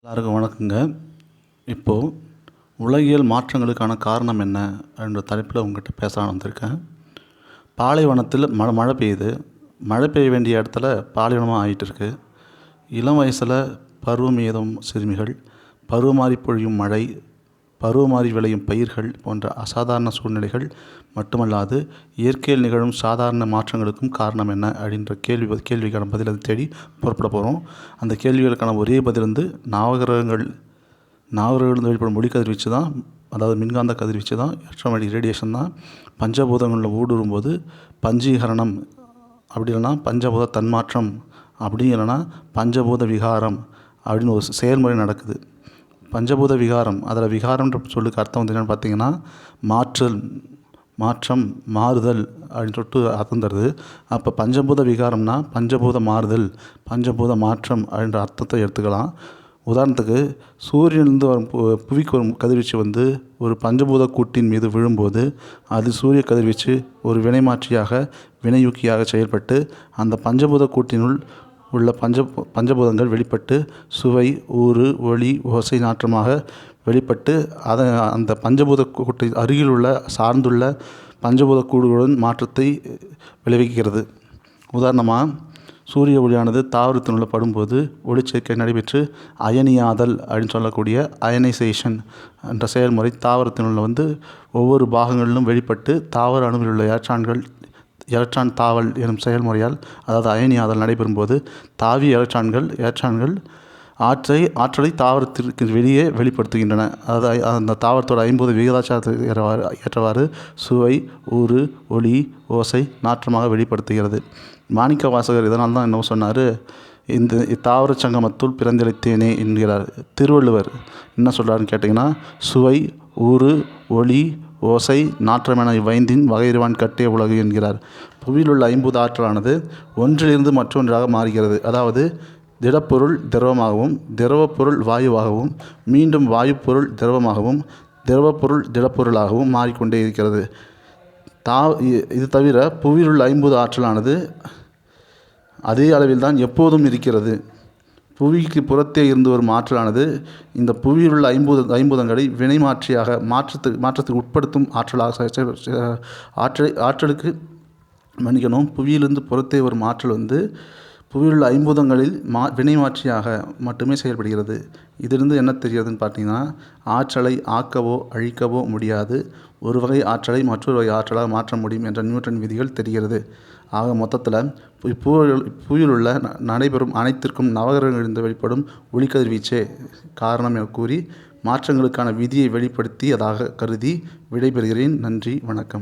எல்லாருக்கும் வணக்கங்க. இப்போது உலகியல் மாற்றங்களுக்கான காரணம் என்ன என்ற தலைப்பில் உங்கள்கிட்ட பேசலாம்னு வந்திருக்கேன். பாலைவனத்தில் மழை பெய்யுது. மழை பெய்ய வேண்டிய இடத்துல பாலைவனமாக ஆகிட்டு இருக்கு. இளம் வயசில் பருவம் ஏதும் சிறுமிகள், பருவமாறி பொழியும் மழை, பருவமாறி விளையும் பயிர்கள் போன்ற அசாதாரண சூழ்நிலைகள் மட்டுமல்லாது இயற்கையில் நிகழும் சாதாரண மாற்றங்களுக்கும் காரணம் என்ன அப்படின்ற கேள்விக்கான பதிலை தேடி புறப்பட போகிறோம். அந்த கேள்விகளுக்கான ஒரே பதில் வந்து நாகரிகங்கள் வெளிப்படும் ஒளி கதிர்வீச்சு தான், அதாவது மின்காந்த கதிர்வீச்சு தான், எலக்ட்ரோமேட்டிக் ரேடியேஷன் தான். பஞ்சபூதங்களில் ஊடுருவும்போது பஞ்சீகரணம், அப்படி இல்லைன்னா பஞ்சபூத தன்மாற்றம், அப்படி இல்லைன்னா பஞ்சபூத விகாரம் அப்படின்னு ஒரு செயல்முறை நடக்குது. பஞ்சபூத விகாரம், அதில் விகாரம்ன்ற சொல்லுக்கு அர்த்தம் வந்து என்னென்னு பார்த்தீங்கன்னா மாற்றம், மாறுதல் அப்படின்னு சொல்லிட்டு அர்த்தம் தருது. அப்போ பஞ்சபூத விகாரம்னா பஞ்சபூத மாறுதல், பஞ்சபூத மாற்றம் அப்படின்ற அர்த்தத்தை எடுத்துக்கலாம். உதாரணத்துக்கு சூரியனிலிருந்து வரும் புவிக்கு வரும் கதிர்வீச்சு வந்து ஒரு பஞ்சபூத கூட்டின் மீது விழும்போது அது சூரிய கதிர்வீச்சு ஒரு வினைமாற்றியாக, வினையூக்கியாக செயல்பட்டு அந்த பஞ்சபூத கூட்டினுள் உள்ள பஞ்சபூதங்கள் வெளிப்பட்டு சுவை, ஊறு, ஒளி, ஓசை, நாற்றமாக வெளிப்பட்டு அந்த பஞ்சபூத கூட்டை அருகில் உள்ள சார்ந்துள்ள பஞ்சபூத கூடுகளுடன் மாற்றத்தை விளைவிக்கிறது. உதாரணமாக சூரிய ஒளியானது தாவரத்தினுள்ள படும்போது ஒளிச்சேர்க்கை நடைபெற்று அயனியாதல் அப்படின்னு சொல்லக்கூடிய அயனைசேஷன் என்ற செயல்முறை தாவரத்தினுள்ள வந்து ஒவ்வொரு பாகங்களிலும் வெளிப்பட்டு தாவர அணுவில் உள்ள எலக்ட்ரான் தாவல் எனும் செயல்முறையால், அதாவது அயனியாதல் நடைபெறும்போது தாவிய எலக்ட்ரான்கள் ஆற்றலை தாவரத்திற்கு வெளியே வெளிப்படுத்துகின்றன. அதாவது அந்த தாவரத்தோட 50 விகிதாச்சாரத்துக்கு ஏற்றவாறு சுவை, ஊறு, ஒளி, ஓசை, நாற்றமாக வெளிப்படுத்துகிறது. மாணிக்க வாசகர் இதனால் தான் என்ன சொன்னார், இந்த தாவர சங்கமத்துள் பிறந்திழைத்தேனே என்கிறார். திருவள்ளுவர் என்ன சொல்கிறாருன்னு கேட்டிங்கன்னா, சுவை, ஊறு, ஒளி, ஓசை, நாற்றமென இவ்வைந்தின் வகையிடுவான் கட்டே உலகு என்கிறார். புவியில் உள்ள 50 ஆற்றலானது ஒன்றிலிருந்து மற்றொன்றாக மாறுகிறது. அதாவது திடப்பொருள் திரவமாகவும், திரவப்பொருள் வாயுவாகவும், மீண்டும் வாயுப்பொருள் திரவமாகவும், திரவப்பொருள் திடப்பொருளாகவும் மாறிக்கொண்டே இருக்கிறது. இது தவிர புவியில் உள்ள 50 ஆற்றலானது அதே அளவில் தான் எப்போதும் இருக்கிறது. புவிக்கு புறத்தே இருந்து வரும் ஆற்றலானது இந்த புவியில் உள்ள 50 வினைமாற்றியாக மாற்றத்துக்கு உட்படுத்தும் ஆற்றலுக்கு புவியிலிருந்து புறத்தே வரும் ஆற்றல் வந்து புவியில் உள்ள 50 வினைமாற்றியாக மட்டுமே செயல்படுகிறது. இதிலிருந்து என்ன தெரிகிறதுன்னு பார்த்தீங்கன்னா, ஆற்றலை ஆக்கவோ அழிக்கவோ முடியாது, ஒரு வகை ஆற்றலை மற்றொரு வகை ஆற்றலாக மாற்ற முடியும் என்ற நியூட்டன் விதிகள் தெரிகிறது. ஆக மொத்தத்தில் புவியில் உள்ள நடைபெறும் அனைத்திற்கும் நவகிரகங்களிலிருந்து வெளிப்படும் ஒளிக்கதிர்வீச்சே காரணம் என கூறி மாற்றங்களுக்கான விதியை வெளிப்படுத்தியதாக கருதி விடைபெறுகிறேன். நன்றி, வணக்கம்.